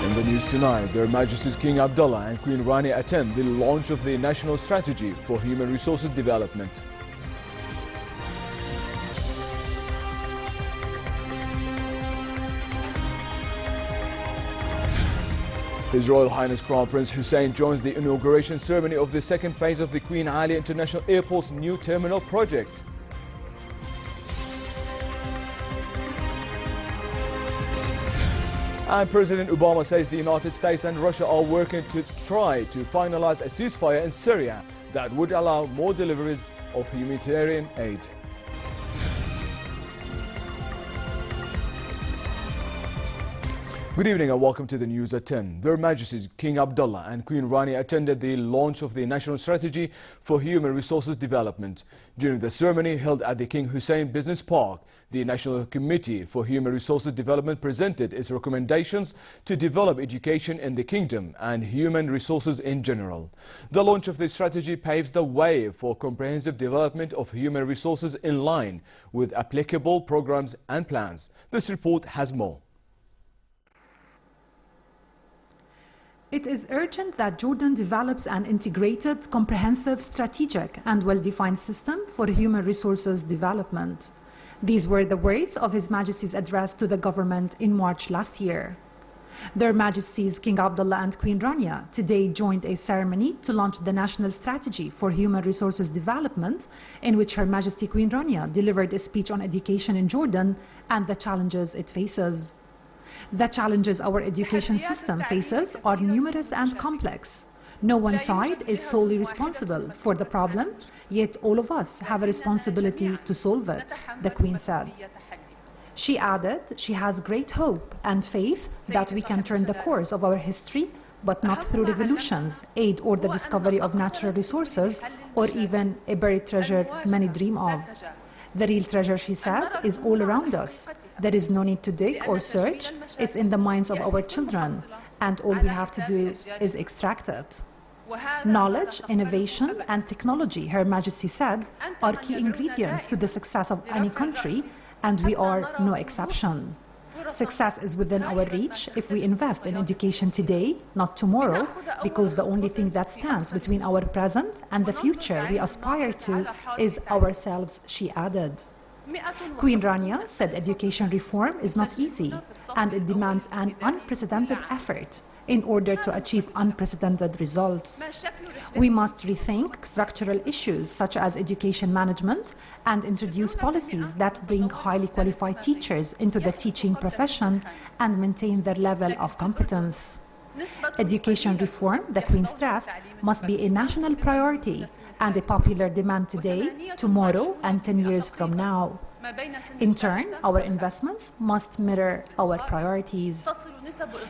In the news tonight, Their Majesties King Abdullah and Queen Rani attend the launch of the National Strategy for Human Resources Development. His Royal Highness Crown Prince Hussein joins the inauguration ceremony of the second phase of the Queen Ali International Airport's new terminal project. And President Obama says the United States and Russia are working to try to finalize a ceasefire in Syria that would allow more deliveries of humanitarian aid. Good evening and welcome to the news at 10. Their Majesties King Abdullah and Queen Rani attended the launch of the National Strategy for Human Resources Development. During the ceremony held at the King Hussein Business Park, the National Committee for Human Resources Development presented its recommendations to develop education in the kingdom and human resources in general. The launch of the strategy paves the way for comprehensive development of human resources in line with applicable programs and plans. This report has more. It is urgent that Jordan develops an integrated, comprehensive, strategic and well-defined system for human resources development. These were the words of His Majesty's address to the government in March last year. Their Majesties King Abdullah and Queen Rania today joined a ceremony to launch the National Strategy for Human Resources Development, in which Her Majesty Queen Rania delivered a speech on education in Jordan and the challenges it faces. The challenges our education system faces are numerous and complex. No one side is solely responsible for the problem, yet all of us have a responsibility to solve it, the Queen said. She added she has great hope and faith that we can turn the course of our history, but not through revolutions, aid or the discovery of natural resources, or even a buried treasure many dream of. The real treasure, she said, is all around us. There is no need to dig or search. It's in the minds of our children, and all we have to do is extract it. Knowledge, innovation, and technology, Her Majesty said, are key ingredients to the success of any country, and we are no exception. Success is within our reach if we invest in education today, not tomorrow, because the only thing that stands between our present and the future we aspire to is ourselves, she added. Queen Rania said education reform is not easy, and it demands an unprecedented effort in order to achieve unprecedented results. We must rethink structural issues such as education management and introduce policies that bring highly qualified teachers into the teaching profession and maintain their level of competence. Education reform, the Queen stressed, must be a national priority and a popular demand today, tomorrow, and 10 years from now. In turn, our investments must mirror our priorities.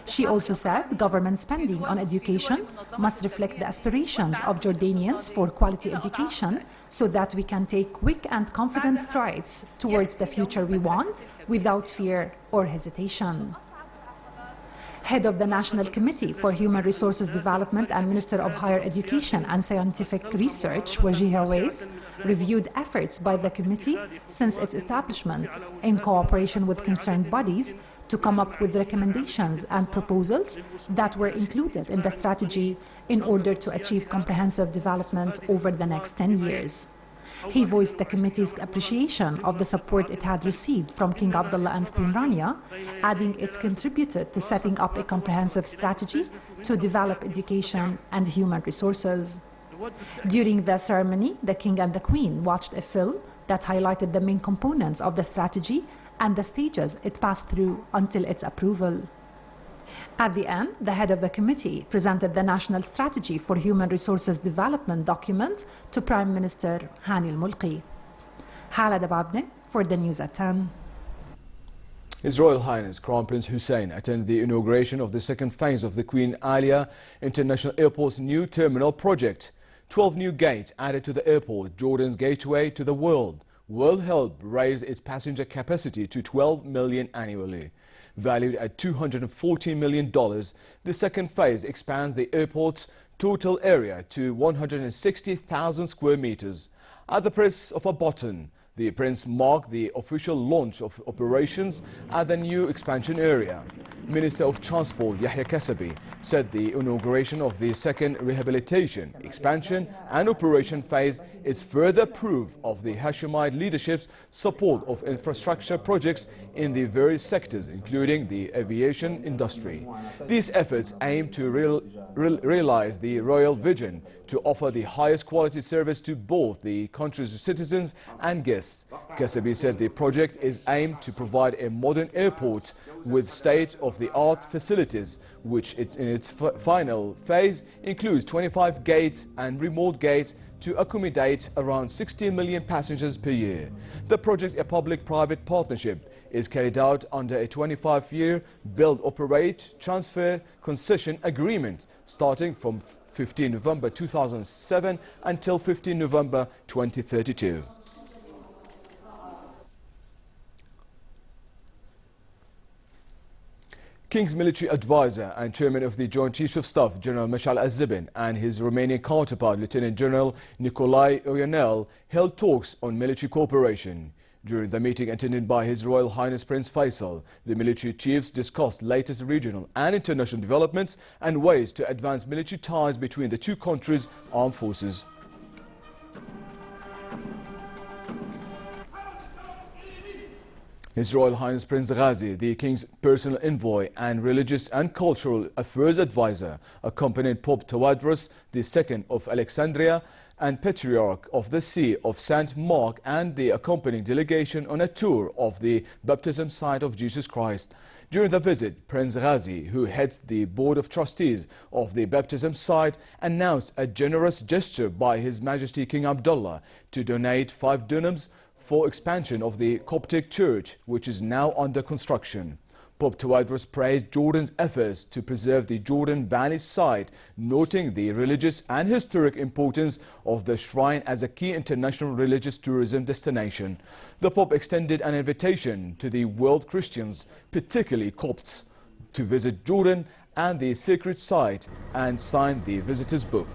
She also said government spending on education must reflect the aspirations of Jordanians for quality education so that we can take quick and confident strides towards the future we want without fear or hesitation. Head of the National Committee for Human Resources Development and Minister of Higher Education and Scientific Research, Wajiha Weiss, reviewed efforts by the committee since its establishment in cooperation with concerned bodies to come up with recommendations and proposals that were included in the strategy in order to achieve comprehensive development over the next 10 years. He voiced the committee's appreciation of the support it had received from King Abdullah and Queen Rania, adding it contributed to setting up a comprehensive strategy to develop education and human resources. During the ceremony, the King and the Queen watched a film that highlighted the main components of the strategy and the stages it passed through until its approval. At the end, the head of the committee presented the National Strategy for Human Resources Development document to Prime Minister Hani al-Mulki. Hala Dababne for the news at 10. His Royal Highness Crown Prince Hussein attended the inauguration of the second phase of the Queen Ali International Airport's new terminal project. 12 new gates added to the airport, Jordan's gateway to the world, will help raise its passenger capacity to 12 million annually. Valued at $214 million, the second phase expands the airport's total area to 160,000 square meters. At the press of a button, The prince marked the official launch of operations at the new expansion area. Minister of Transport Yahya Kasabi said the inauguration of the second rehabilitation, expansion and operation phase is further proof of the Hashemite leadership's support of infrastructure projects in the various sectors, including the aviation industry. These efforts aim to realize the royal vision to offer the highest quality service to both the country's citizens and guests. Kasabi said the project is aimed to provide a modern airport with state-of-the-art facilities, which in its final phase includes 25 gates and remote gates to accommodate around 60 million passengers per year. The project, a public-private partnership, is carried out under a 25-year build, operate, transfer, concession agreement starting from 15 November 2007 until 15 November 2032. King's military advisor and chairman of the Joint Chiefs of Staff, General Mashal Az-Zibin, and his Romanian counterpart, Lieutenant General Nicolae Ioanel, held talks on military cooperation. During the meeting attended by His Royal Highness Prince Faisal, the military chiefs discussed latest regional and international developments and ways to advance military ties between the two countries' armed forces. His Royal Highness Prince Ghazi, the King's personal envoy and religious and cultural affairs advisor, accompanied Pope Tawadros II of Alexandria and Patriarch of the See of St. Mark and the accompanying delegation on a tour of the baptism site of Jesus Christ. During the visit, Prince Ghazi, who heads the Board of Trustees of the baptism site, announced a generous gesture by His Majesty King Abdullah to donate 5 dirhams for expansion of the Coptic Church, which is now under construction. Pope Tawadros praised Jordan's efforts to preserve the Jordan Valley site, noting the religious and historic importance of the shrine as a key international religious tourism destination. The Pope extended an invitation to the world Christians, particularly Copts, to visit Jordan and the sacred site and signed the visitor's book.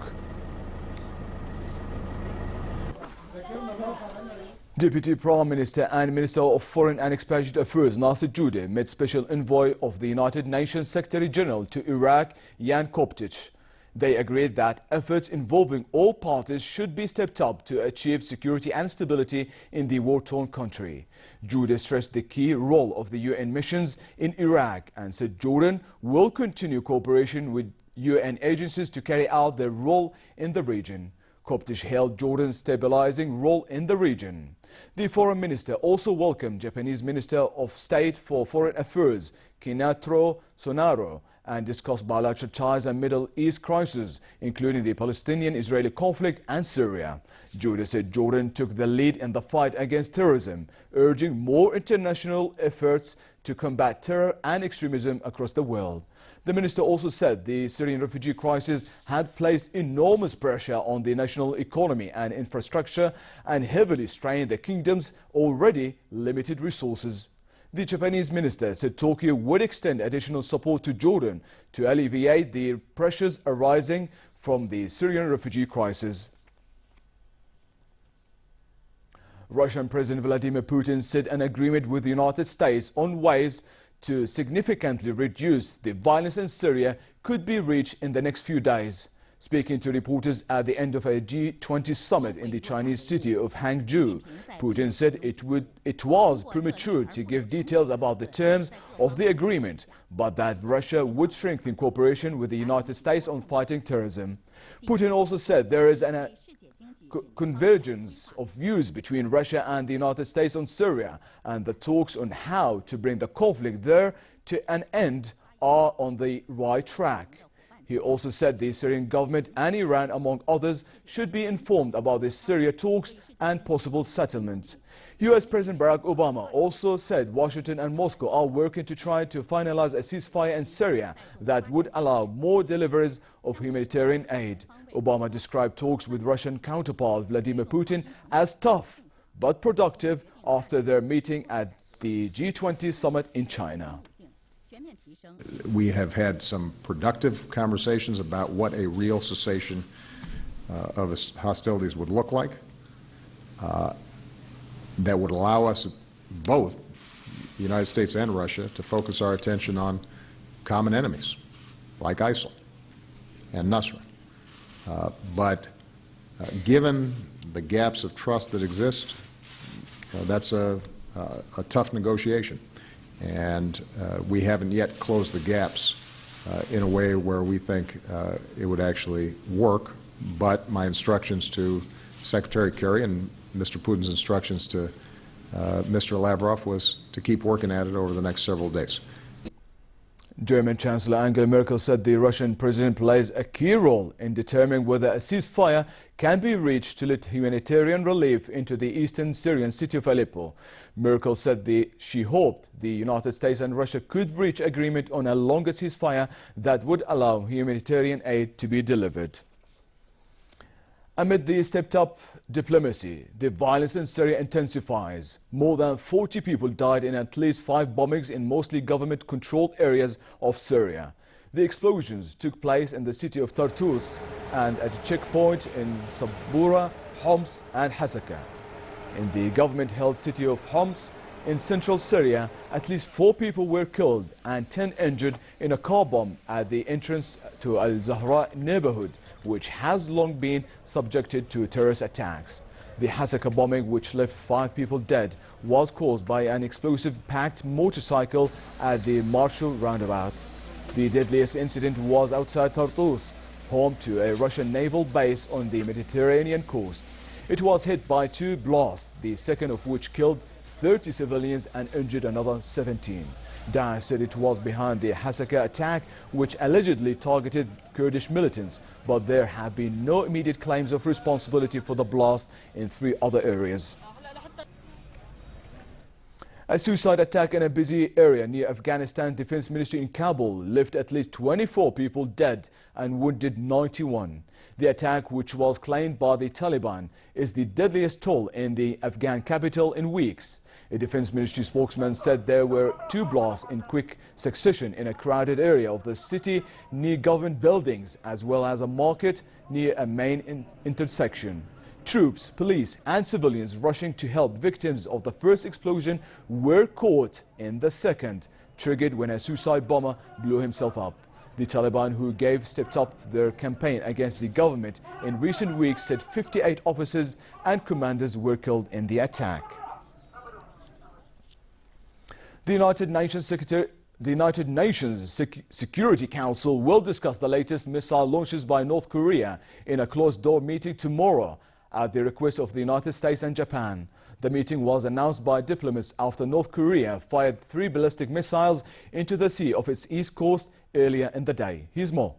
Deputy Prime Minister and Minister of Foreign and Expatriate Affairs Nasser Jude met Special Envoy of the United Nations Secretary General to Iraq, Jan Koptic. They agreed that efforts involving all parties should be stepped up to achieve security and stability in the war-torn country. Jude stressed the key role of the UN missions in Iraq and said Jordan will continue cooperation with UN agencies to carry out their role in the region. Koptic hailed Jordan's stabilizing role in the region. The Foreign Minister also welcomed Japanese Minister of State for Foreign Affairs, Kinatro Sonaro, and discussed bilateral ties and Middle East crises, including the Palestinian-Israeli conflict and Syria. Jude said Jordan took the lead in the fight against terrorism, urging more international efforts to combat terror and extremism across the world. The minister also said the Syrian refugee crisis had placed enormous pressure on the national economy and infrastructure and heavily strained the kingdom's already limited resources. The Japanese minister said Tokyo would extend additional support to Jordan to alleviate the pressures arising from the Syrian refugee crisis. Russian President Vladimir Putin said an agreement with the United States on ways to significantly reduce the violence in Syria could be reached in the next few days. Speaking to reporters at the end of a G20 summit in the Chinese city of Hangzhou, Putin said it was premature to give details about the terms of the agreement, but that Russia would strengthen cooperation with the United States on fighting terrorism. Putin also said there is a convergence of views between Russia and the United States on Syria, and the talks on how to bring the conflict there to an end are on the right track. He also said the Syrian government and Iran, among others, should be informed about the Syria talks and possible settlement. US President Barack Obama also said Washington and Moscow are working to try to finalize a ceasefire in Syria that would allow more deliveries of humanitarian aid. Obama described talks with Russian counterpart Vladimir Putin as tough but productive after their meeting at the G20 summit in China. We have had some productive conversations about what a real cessation of hostilities would look like. that would allow us both, the United States and Russia, to focus our attention on common enemies like ISIL and Nusra. But given the gaps of trust that exist, that's a tough negotiation. And we haven't yet closed the gaps in a way where we think it would actually work. But my instructions to Secretary Kerry and Mr. Putin's instructions to Mr. Lavrov was to keep working at it over the next several days. German Chancellor Angela Merkel said the Russian president plays a key role in determining whether a ceasefire can be reached to let humanitarian relief into the eastern Syrian city of Aleppo. Merkel said she hoped the United States and Russia could reach agreement on a longer ceasefire that would allow humanitarian aid to be delivered. Amid the stepped-up diplomacy, the violence in Syria intensifies. More than 40 people died in at least 5 bombings in mostly government-controlled areas of Syria. The explosions took place in the city of Tartus and at a checkpoint in Sabura, Homs and Hasaka. In the government-held city of Homs in central Syria, at least 4 people were killed and 10 injured in a car bomb at the entrance to Al-Zahra neighborhood, which has long been subjected to terrorist attacks. The Hasaka bombing, which left 5 people dead, was caused by an explosive-packed motorcycle at the Marshu roundabout. The deadliest incident was outside Tartus, home to a Russian naval base on the Mediterranean coast. It was hit by 2 blasts, the second of which killed 30 civilians and injured another 17. Daesh said it was behind the Hasaka attack, which allegedly targeted Kurdish militants, but there have been no immediate claims of responsibility for the blast in 3 other areas. A suicide attack in a busy area near Afghanistan Defense Ministry in Kabul left at least 24 people dead and wounded 91. The attack, which was claimed by the Taliban, is the deadliest toll in the Afghan capital in weeks. A Defense Ministry spokesman said there were 2 blasts in quick succession in a crowded area of the city near government buildings, as well as a market near a main intersection. Troops, police and civilians rushing to help victims of the first explosion were caught in the second, triggered when a suicide bomber blew himself up. The Taliban, who stepped up their campaign against the government in recent weeks, said 58 officers and commanders were killed in the attack. The United Nations Security Council will discuss the latest missile launches by North Korea in a closed-door meeting tomorrow at the request of the United States and Japan. The meeting was announced by diplomats after North Korea fired 3 ballistic missiles into the sea of its east coast earlier in the day. Here's more.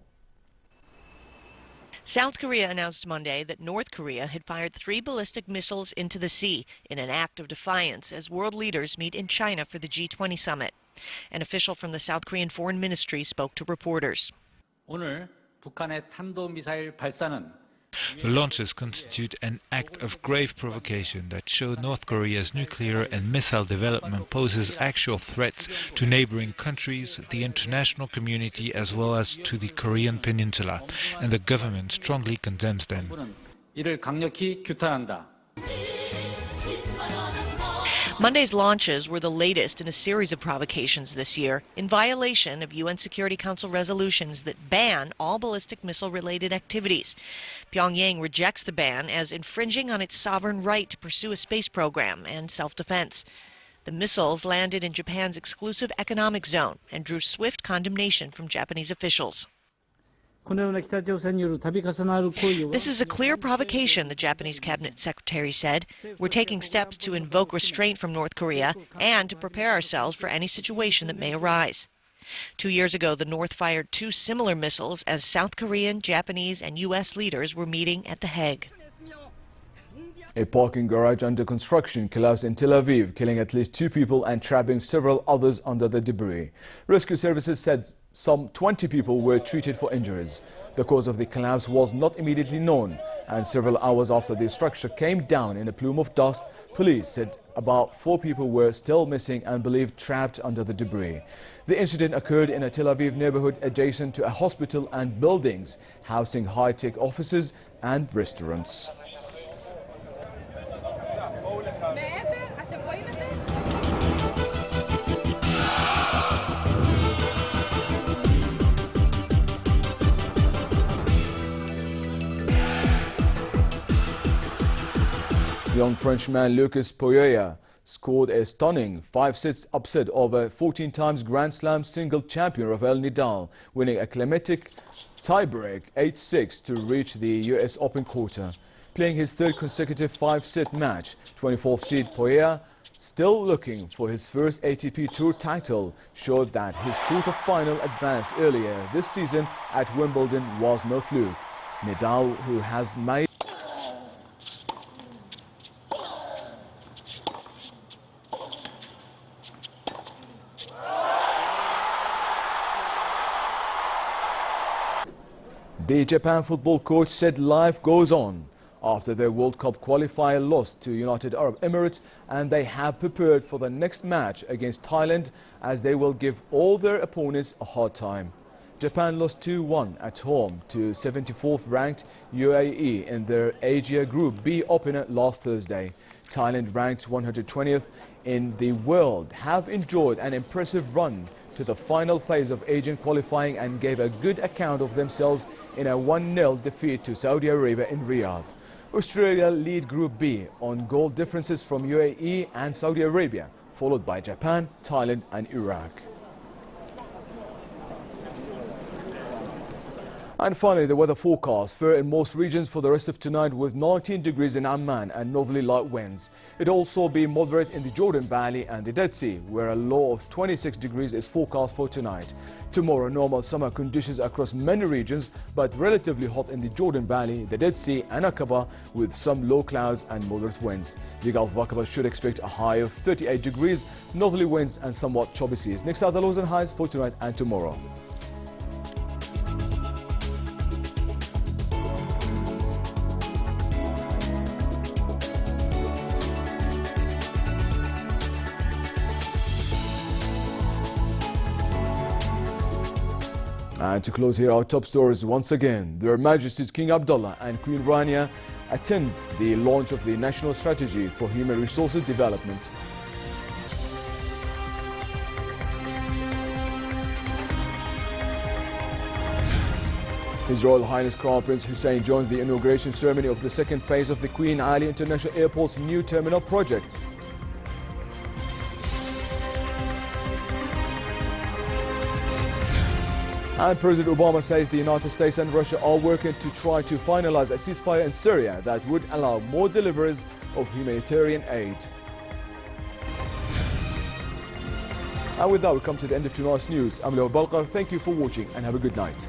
South Korea announced Monday that North Korea had fired 3 ballistic missiles into the sea in an act of defiance as world leaders meet in China for the G20 summit. An official from the South Korean Foreign Ministry spoke to reporters. 오늘 북한의 탄도미사일 발사는 The launches constitute an act of grave provocation that show North Korea's nuclear and missile development poses actual threats to neighboring countries, the international community, as well as to the Korean peninsula, and the government strongly condemns them. 이를 강력히 규탄한다. Monday's launches were the latest in a series of provocations this year in violation of UN Security Council resolutions that ban all ballistic missile-related activities. Pyongyang rejects the ban as infringing on its sovereign right to pursue a space program and self-defense. The missiles landed in Japan's exclusive economic zone and drew swift condemnation from Japanese officials. This is a clear provocation, the Japanese cabinet secretary said. We're taking steps to invoke restraint from North Korea and to prepare ourselves for any situation that may arise. 2 years ago, the North fired 2 similar missiles as South Korean, Japanese, and U.S. leaders were meeting at The Hague. A parking garage under construction collapsed in Tel Aviv, killing at least 2 people and trapping several others under the debris. Rescue services said some 20 people were treated for injuries. The cause of the collapse was not immediately known, and several hours after the structure came down in a plume of dust, police said about 4 people were still missing and believed trapped under the debris. The incident occurred in a Tel Aviv neighborhood adjacent to a hospital and buildings housing high-tech offices and restaurants. Young Frenchman Lucas Pouillet scored a stunning 5-set upset over 14 times Grand Slam single champion Rafael Nadal, winning a climatic tiebreak 8-6 to reach the US Open quarter. Playing his third consecutive 5-set match, 24th seed Pouillet, still looking for his first ATP Tour title, showed that his quarter-final advance earlier this season at Wimbledon was no fluke. Nadal, who has made The Japan football coach said life goes on after their World Cup qualifier lost to United Arab Emirates, and they have prepared for the next match against Thailand, as they will give all their opponents a hard time. Japan lost 2-1 at home to 74th ranked UAE in their Asia Group B opener last Thursday. Thailand, ranked 120th in the world, have enjoyed an impressive run to the final phase of Asian qualifying and gave a good account of themselves in a 1-0 defeat to Saudi Arabia in Riyadh. Australia lead Group B on goal differences from UAE and Saudi Arabia, followed by Japan, Thailand and Iraq. And finally, the weather forecast. Fair in most regions for the rest of tonight, with 19 degrees in Amman and northerly light winds. It'll also be moderate in the Jordan Valley and the Dead Sea, where a low of 26 degrees is forecast for tonight. Tomorrow, normal summer conditions across many regions, but relatively hot in the Jordan Valley, the Dead Sea and Aqaba, with some low clouds and moderate winds. The Gulf of Aqaba should expect a high of 38 degrees, northerly winds and somewhat choppy seas. Next are the lows and highs for tonight and tomorrow. And to close here, our top stories once again. Their Majesties King Abdullah and Queen Rania attend the launch of the National Strategy for Human Resources Development. His Royal Highness Crown Prince Hussein joins the inauguration ceremony of the second phase of the Queen Ali International Airport's new terminal project. And President Obama says the United States and Russia are working to try to finalize a ceasefire in Syria that would allow more deliveries of humanitarian aid. And with that, we come to the end of tonight's news. I'm Leo Balkar. Thank you for watching and have a good night.